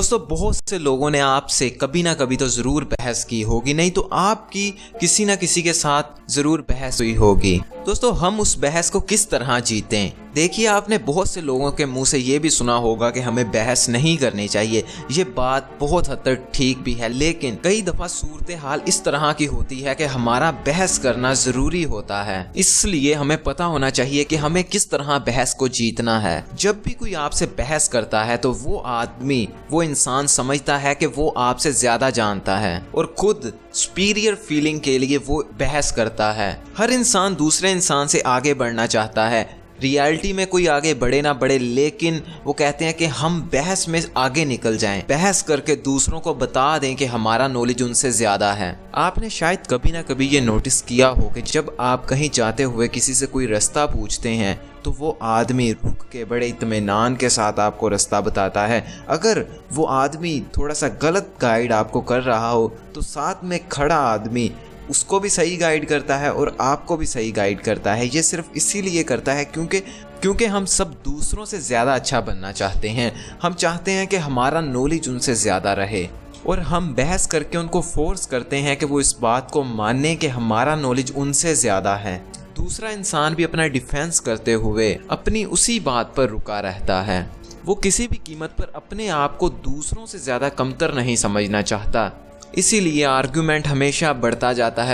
दोस्तों, बहुत से लोगों ने आपसे कभी ना कभी तो ज़रूर बहस की होगी, नहीं तो आपकी किसी ना किसी के साथ ज़रूर बहस हुई होगी। दोस्तों, हम उस बहस को किस तरह जीतें? देखिए, आपने बहुत से लोगों के मुंह से ये भी सुना होगा कि हमें बहस नहीं करनी चाहिए। ये बात बहुत हद तक ठीक भी है, लेकिन कई दफ़ा सूरत हाल इस तरह की होती है कि हमारा बहस करना ज़रूरी होता है। इसलिए हमें पता होना चाहिए कि हमें किस तरह बहस को जीतना है। जब भी कोई आपसे बहस करता है तो वो आदमी, वो इंसान समझता है कि वो आपसे ज़्यादा जानता है और खुद सुपीरियर फीलिंग के लिए वो बहस करता है। हर इंसान दूसरे इंसान से आगे बढ़ना चाहता है। रियलिटी में कोई आगे बढ़े ना बढ़े, लेकिन वो कहते हैं कि हम बहस में आगे निकल जाएं, बहस करके दूसरों को बता दें कि हमारा नॉलेज उनसे ज़्यादा है। आपने शायद कभी ना कभी ये नोटिस किया हो कि जब आप कहीं जाते हुए किसी से कोई रास्ता पूछते हैं तो वो आदमी रुक के बड़े इत्मीनान के साथ आपको रास्ता बताता है। अगर वो आदमी थोड़ा सा गलत गाइड आपको कर रहा हो तो साथ में खड़ा आदमी उसको भी सही गाइड करता है और आपको भी सही गाइड करता है। ये सिर्फ इसीलिए करता है क्योंकि हम सब दूसरों से ज़्यादा अच्छा बनना चाहते हैं। हम चाहते हैं कि हमारा नॉलेज उनसे ज़्यादा रहे और हम बहस करके उनको फोर्स करते हैं कि वो इस बात को माने कि हमारा नॉलेज उनसे ज़्यादा है। दूसरा इंसान भी अपना डिफेंस करते हुए अपनी उसी बात पर रुका रहता है। वो किसी भी कीमत पर अपने आप को दूसरों से ज़्यादा कमतर नहीं समझना चाहता। इसीलिए आर्गुमेंट हमेशा बढ़ता जाता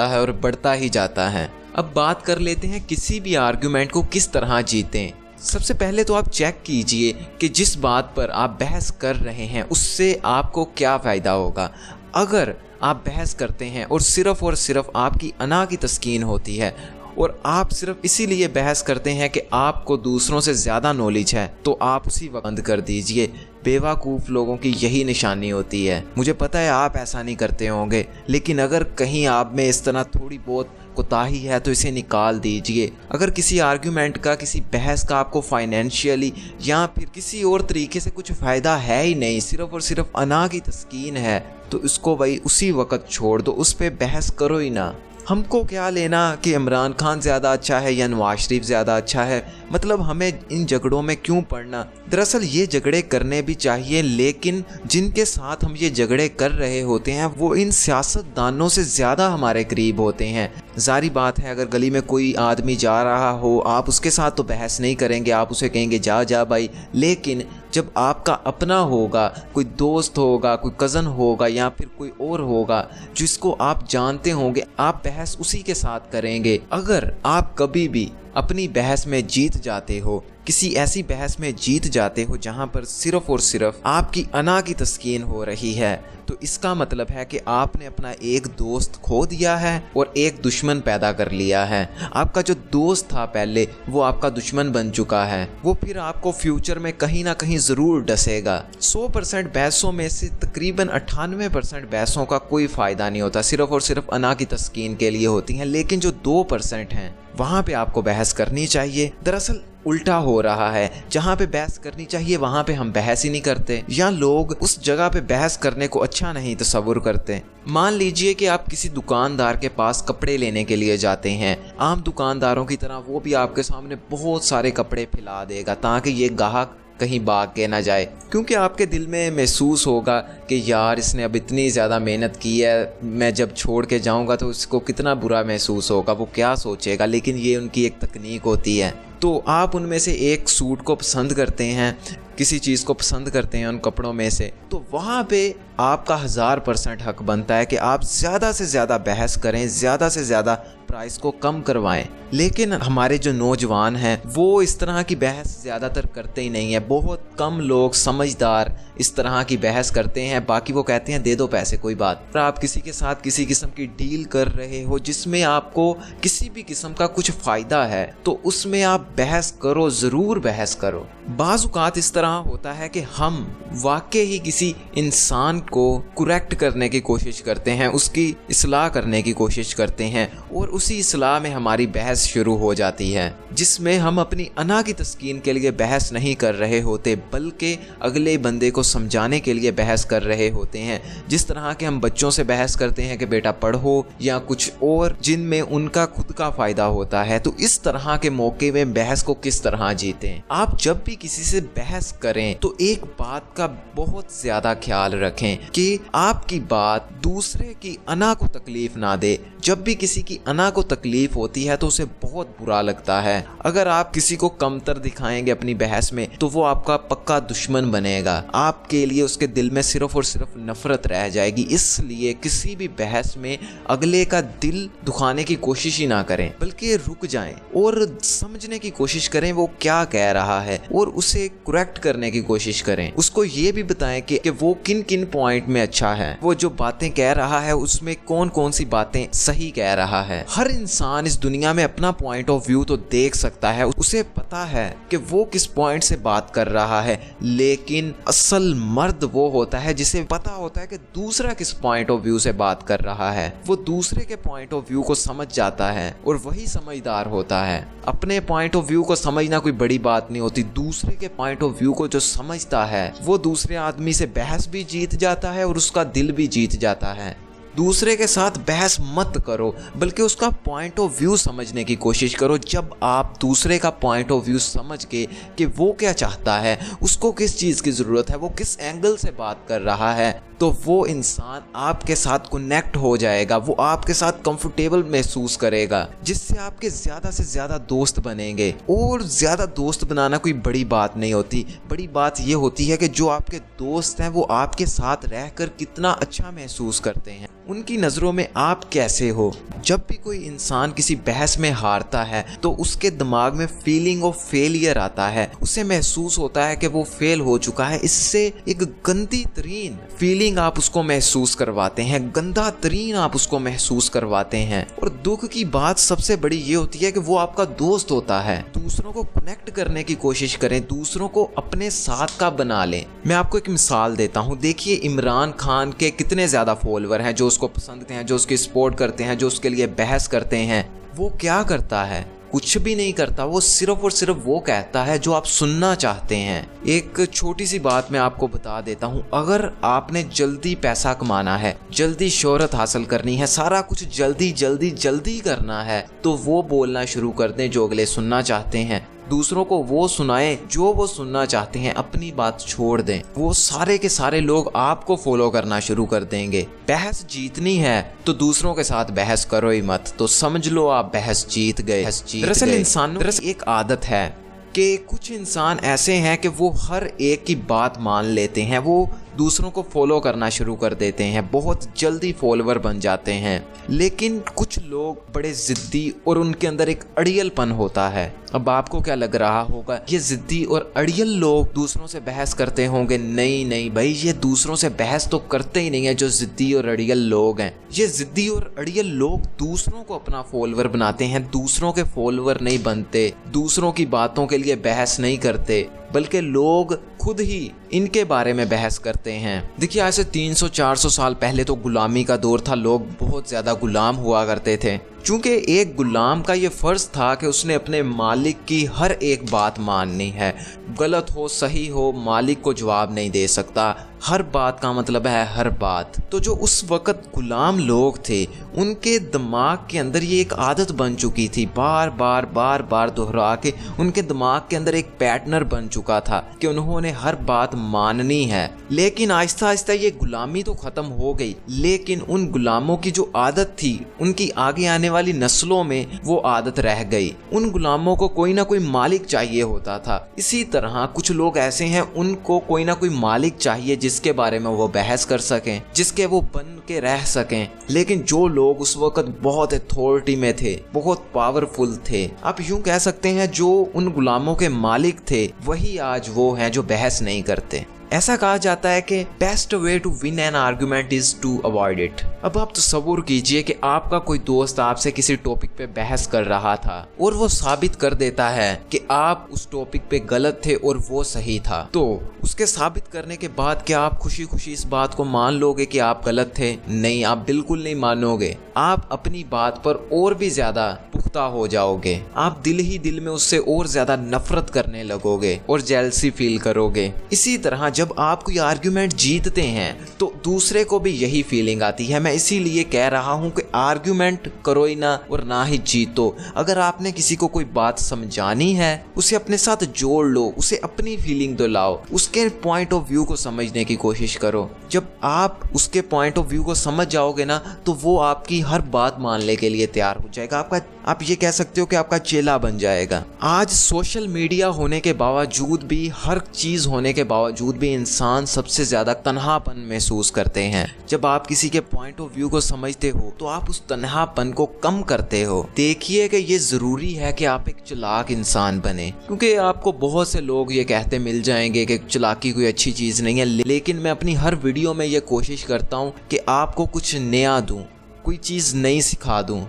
है और बढ़ता ही जाता है। अब बात कर लेते हैं किसी भी आर्गुमेंट को किस तरह जीतें। सबसे पहले तो आप चेक कीजिए कि जिस बात पर आप बहस कर रहे हैं उससे आपको क्या फ़ायदा होगा। अगर आप बहस करते हैं और सिर्फ आपकी अना की तस्कीन होती है और आप सिर्फ इसीलिए बहस करते हैं कि आपको दूसरों से ज़्यादा नॉलेज है, तो आप उसी वक्त बंद कर दीजिए। बेवकूफ़ लोगों की यही निशानी होती है। मुझे पता है आप ऐसा नहीं करते होंगे, लेकिन अगर कहीं आप में इस तरह थोड़ी बहुत कोताही है तो इसे निकाल दीजिए। अगर किसी आर्ग्यूमेंट का, किसी बहस का आपको फाइनेंशियली या फिर किसी और तरीके से कुछ फ़ायदा है ही नहीं, सिर्फ और सिर्फ अना की तस्कीन है, तो इसको भाई उसी वक्त छोड़ दो, उस पर बहस करो ही ना। हमको क्या लेना कि इमरान खान ज़्यादा अच्छा है या नवाज शरीफ ज़्यादा अच्छा है, मतलब हमें इन झगड़ों में क्यों पड़ना। दरअसल ये झगड़े करने भी चाहिए, लेकिन जिनके साथ हम ये झगड़े कर रहे होते हैं वो इन सियासतदानों से ज़्यादा हमारे करीब होते हैं। ज़ाहिर बात है, अगर गली में कोई आदमी जा रहा हो, आप उसके साथ तो बहस नहीं करेंगे, आप उसे कहेंगे जा जा भाई। लेकिन जब आपका अपना होगा, कोई दोस्त होगा, कोई कज़न होगा या फिर कोई और होगा जिसको आप जानते होंगे, आप बहस उसी के साथ करेंगे। अगर आप कभी भी अपनी बहस में जीत जाते हो, किसी ऐसी बहस में जीत जाते हो जहां पर सिर्फ और सिर्फ आपकी अना की तस्कीन हो रही है, तो इसका मतलब है कि आपने अपना एक दोस्त खो दिया है और एक दुश्मन पैदा कर लिया है। आपका जो दोस्त था पहले, वो आपका दुश्मन बन चुका है। वो फिर आपको फ्यूचर में कहीं ना कहीं ज़रूर डसेगा। 100% बहसों में से तकरीबन 98% बहसों का कोई फ़ायदा नहीं होता, सिर्फ और सिर्फ अना की तस्कीन के लिए होती हैं। लेकिन जो 2% हैं वहाँ पे आपको बहस करनी चाहिए। दरअसल उल्टा हो रहा है, जहाँ पे बहस करनी चाहिए वहाँ पे हम बहस ही नहीं करते, या लोग उस जगह पे बहस करने को अच्छा नहीं तस्वुर करते। मान लीजिए कि आप किसी दुकानदार के पास कपड़े लेने के लिए जाते हैं। आम दुकानदारों की तरह वो भी आपके सामने बहुत सारे कपड़े फैला देगा ताकि ये ग्राहक कहीं भाग के ना जाए, क्योंकि आपके दिल में महसूस होगा कि यार इसने अब इतनी ज़्यादा मेहनत की है, मैं जब छोड़ के जाऊंगा तो उसको कितना बुरा महसूस होगा, वो क्या सोचेगा। लेकिन ये उनकी एक तकनीक होती है। तो आप उनमें से एक सूट को पसंद करते हैं, किसी चीज़ को पसंद करते हैं उन कपड़ों में से, तो वहाँ पे आपका 1000% हक बनता है कि आप ज़्यादा से ज़्यादा बहस करें, ज़्यादा से ज़्यादा प्राइस को कम करवाएं। लेकिन हमारे जो नौजवान हैं वो इस तरह की बहस ज़्यादातर करते ही नहीं है। बहुत कम लोग समझदार इस तरह की बहस करते हैं, बाकी वो कहते हैं दे दो पैसे कोई बात। पर आप किसी के साथ किसी किस्म की डील कर रहे हो जिसमें आपको किसी भी किस्म का कुछ फ़ायदा है, तो उसमें आप बहस करो, ज़रूर बहस करो। बाज़ औक़ात इस तरह होता है कि हम वाकई ही किसी इंसान को करेक्ट करने की कोशिश करते हैं, उसकी इस्लाह करने की कोशिश करते हैं और उसी इस्लाह में हमारी बहस शुरू हो जाती है, जिसमें हम अपनी अना की तस्कीन के लिए बहस नहीं कर रहे होते बल्कि अगले बंदे को समझाने के लिए बहस कर रहे होते हैं। जिस तरह के हम बच्चों से बहस करते हैं कि बेटा पढ़ो या कुछ और जिनमें उनका खुद का फायदा होता है, तो इस तरह के मौके में बहस को किस तरह जीतें। आप जब भी किसी से बहस करें तो एक बात का बहुत ज्यादा ख्याल रखें कि आपकी बात दूसरे की अना को तकलीफ ना दे। जब भी किसी की अना को तकलीफ होती है तो उसे बहुत बुरा लगता है। अगर आप किसी को कमतर दिखाएंगे अपनी बहस में तो वो आपका पक्का दुश्मन बनेगा। आपके लिए उसके दिल में सिर्फ और सिर्फ नफरत रह जाएगी। इसलिए किसी भी बहस में अगले का दिल दुखाने की कोशिश ही ना करें, बल्कि रुक जाएं और समझने की कोशिश करें वो क्या कह रहा है और उसे करेक्ट करने की कोशिश करें। उसको ये भी बताएं कि वो किन किन पॉइंट में अच्छा है, वो जो बातें कह रहा है उसमें कौन कौन सी बातें सही कह रहा है। हर इंसान इस दुनिया में अपना पॉइंट ऑफ व्यू तो देख सकता है, उसे पता है कि वो किस पॉइंट से बात कर रहा है, लेकिन असल मर्द वो होता है जिसे पता होता है कि दूसरा किस पॉइंट ऑफ व्यू से बात कर रहा है। वो दूसरे के पॉइंट ऑफ व्यू को समझ जाता है और वही समझदार होता है। अपने पॉइंट ऑफ व्यू को समझना कोई बड़ी बात नहीं होती, दूसरे के पॉइंट ऑफ व्यू को जो समझता है वो दूसरे आदमी से बहस भी जीत जाता है और उसका दिल भी जीत जाता है। दूसरे के साथ बहस मत करो बल्कि उसका पॉइंट ऑफ व्यू समझने की कोशिश करो। जब आप दूसरे का पॉइंट ऑफ व्यू समझ के कि वो क्या चाहता है, उसको किस चीज़ की ज़रूरत है, वो किस एंगल से बात कर रहा है, तो वो इंसान आपके साथ कनेक्ट हो जाएगा, वो आपके साथ कंफर्टेबल महसूस करेगा, जिससे आपके ज़्यादा से ज़्यादा दोस्त बनेंगे। और ज़्यादा दोस्त बनाना कोई बड़ी बात नहीं होती, बड़ी बात ये होती है कि जो आपके दोस्त हैं वो आपके साथ रहकर कितना अच्छा महसूस करते हैं, उनकी नज़रों में आप कैसे हो। जब भी कोई इंसान किसी बहस में हारता है तो उसके दिमाग में फीलिंग ऑफ फेलियर आता है, उसे महसूस होता है कि वो फेल हो चुका है। इससे एक गंदी तरीन फीलिंग आप उसको महसूस करवाते हैं, गंदा तरीन आप उसको महसूस करवाते हैं। और दुख की बात सबसे बड़ी ये होती है कि वो आपका दोस्त होता है। दूसरों को कनेक्ट करने की कोशिश करें, दूसरों को अपने साथ का बना लें। मैं आपको एक मिसाल देता हूँ। देखिए इमरान खान के कितने ज़्यादा फॉलोअर हैं जो उसको पसंद हैं, जो उसकी सपोर्ट करते हैं, जो उसके लिए बहस करते हैं। वो क्या करता है? कुछ भी नहीं करता, वो सिर्फ और सिर्फ वो कहता है जो आप सुनना चाहते हैं। एक छोटी सी बात मैं आपको बता देता हूँ, अगर आपने जल्दी पैसा कमाना है, जल्दी शोहरत हासिल करनी है, सारा कुछ जल्दी जल्दी जल्दी करना है, तो वो बोलना शुरू कर दें जो अगले सुनना चाहते हैं। दूसरों को वो सुनाएं जो वो सुनना चाहते हैं, अपनी बात छोड़ दें। वो सारे के सारे लोग आपको फॉलो करना शुरू कर देंगे। बहस जीतनी है तो दूसरों के साथ बहस करो ही मत, तो समझ लो आप बहस जीत गए। दरअसल इंसानों की एक आदत है कि कुछ इंसान ऐसे हैं कि वो हर एक की बात मान लेते हैं, वो दूसरों को फॉलो करना शुरू कर देते हैं, बहुत जल्दी फॉलोवर बन जाते हैं। लेकिन कुछ लोग बड़े ज़िद्दी और उनके अंदर एक अड़ियलपन होता है। अब आपको क्या लग रहा होगा, ये ज़िद्दी और अड़ियल लोग दूसरों से बहस करते होंगे? नहीं नहीं भाई, ये दूसरों से बहस तो करते ही नहीं है जो ज़िद्दी और अड़ियल लोग हैं। ये ज़िद्दी और अड़ियल लोग दूसरों को अपना फॉलोवर बनाते हैं, दूसरों के फॉलोवर नहीं बनते, दूसरों की बातों के लिए बहस नहीं करते, बल्कि लोग खुद ही इनके बारे में बहस करते हैं। देखिए आज से 300-400 साल पहले तो गुलामी का दौर था, लोग बहुत ज़्यादा गुलाम हुआ करते थे। चूँकि एक गुलाम का ये फ़र्ज़ था कि उसने अपने मालिक की हर एक बात माननी है, गलत हो सही हो मालिक को जवाब नहीं दे सकता। हर बात का मतलब है हर बात। तो जो उस वक़्त गुलाम लोग थे उनके दिमाग के अंदर ये एक आदत बन चुकी थी, बार बार दोहरा के उनके दिमाग के अंदर एक पैटर्न बन चुका था कि उन्होंने हर बात माननी है। लेकिन आहिस्ता आहिस्ता ये गुलामी तो ख़त्म हो गई, लेकिन उन गुलामों की जो आदत थी उनकी आगे आने वाली नस्लों में वो आदत रह गई। उन गुलामों को कोई ना कोई मालिक चाहिए होता था। इसी तरह कुछ लोग ऐसे हैं, उनको कोई ना कोई मालिक चाहिए जिसके बारे में वो बहस कर सकें, जिसके वो बन के रह सकें। लेकिन जो लोग उस वक्त बहुत अथॉरिटी में थे, बहुत पावरफुल थे, आप यूं कह सकते हैं जो उन गुलामों के मालिक थे वही आज वो हैं जो बहस नहीं करते। ऐसा कहा जाता है कि best way to win an argument is to avoid it. अब आप तसव्वुर कीजिए कि आपका कोई दोस्त आपसे किसी टॉपिक पे बहस कर रहा था और वो साबित कर देता है कि आप उस टॉपिक पे गलत थे और वो सही था। तो उसके साबित करने के बाद क्या आप खुशी खुशी इस बात को मान लोगे कि आप गलत थे? नहीं, आप बिल्कुल नहीं मानोगे। आप अपनी बात पर और भी ज्यादा पुख्ता हो जाओगे। आप दिल ही दिल में उससे और ज्यादा नफरत करने लगोगे और जेलसी फील करोगे। इसी तरह जब आप कोई आर्ग्यूमेंट जीतते हैं तो दूसरे को भी यही फीलिंग आती है। मैं इसीलिए कह रहा हूं कि आर्ग्यूमेंट करो ही ना और ना ही जीतो। अगर आपने किसी को कोई बात समझानी है, उसे अपने साथ जोड़ लो, उसे अपनी फीलिंग दिलाओ, उसके पॉइंट ऑफ व्यू को समझने की कोशिश करो। जब आप उसके पॉइंट ऑफ व्यू को समझ जाओगे ना तो वो आपकी हर बात मानने के लिए तैयार हो जाएगा। आप ये कह सकते हो कि आपका चेला बन जाएगा। आज सोशल मीडिया होने के बावजूद भी, हर चीज होने के बावजूद भी इंसान सबसे ज्यादा तन्हापन महसूस करते हैं। जब आप किसी के पॉइंट ऑफ व्यू को समझते हो तो आप उस तन्हापन को कम करते हो। देखिए कि ये जरूरी है कि आप एक चालाक इंसान बने, क्योंकि आपको बहुत से लोग ये कहते मिल जाएंगे कि चालाकी कोई अच्छी चीज नहीं है, लेकिन मैं अपनी हर वीडियो में ये कोशिश करता हूँ कि आपको कुछ नया दूं, कोई चीज नई सिखा दूं।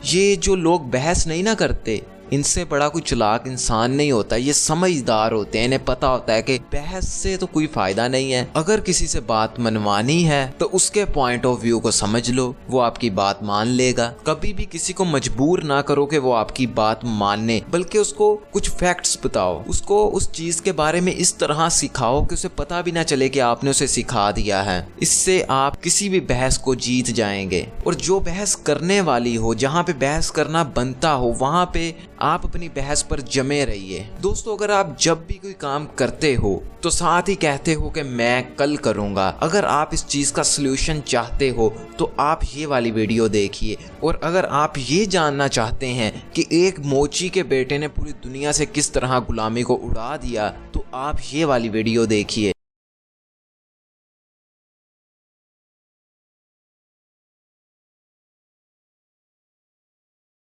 ये जो लोग बहस नहीं ना करते, इनसे बड़ा कोई चालाक इंसान नहीं होता। ये समझदार होते हैं, इन्हें पता होता है कि बहस से तो कोई फायदा नहीं है। अगर किसी से बात मनवानी है तो उसके पॉइंट ऑफ व्यू को समझ लो, वो आपकी बात मान लेगा। कभी भी किसी को मजबूर ना करो कि वो आपकी बात मानने, बल्कि उसको कुछ फैक्ट्स बताओ, उसको उस चीज के बारे में इस तरह सिखाओ कि उसे पता भी ना चले कि आपने उसे सिखा दिया है। इससे आप किसी भी बहस को जीत जाएंगे। और जो बहस करने वाली हो, जहाँ पे बहस करना बनता हो, वहाँ पे आप अपनी बहस पर जमे रहिए। दोस्तों, अगर आप जब भी कोई काम करते हो तो साथ ही कहते हो कि मैं कल करूंगा। अगर आप इस चीज का सलूशन चाहते हो तो आप ये वाली वीडियो देखिए। और अगर आप ये जानना चाहते हैं कि एक मोची के बेटे ने पूरी दुनिया से किस तरह गुलामी को उड़ा दिया, तो आप ये वाली वीडियो देखिए।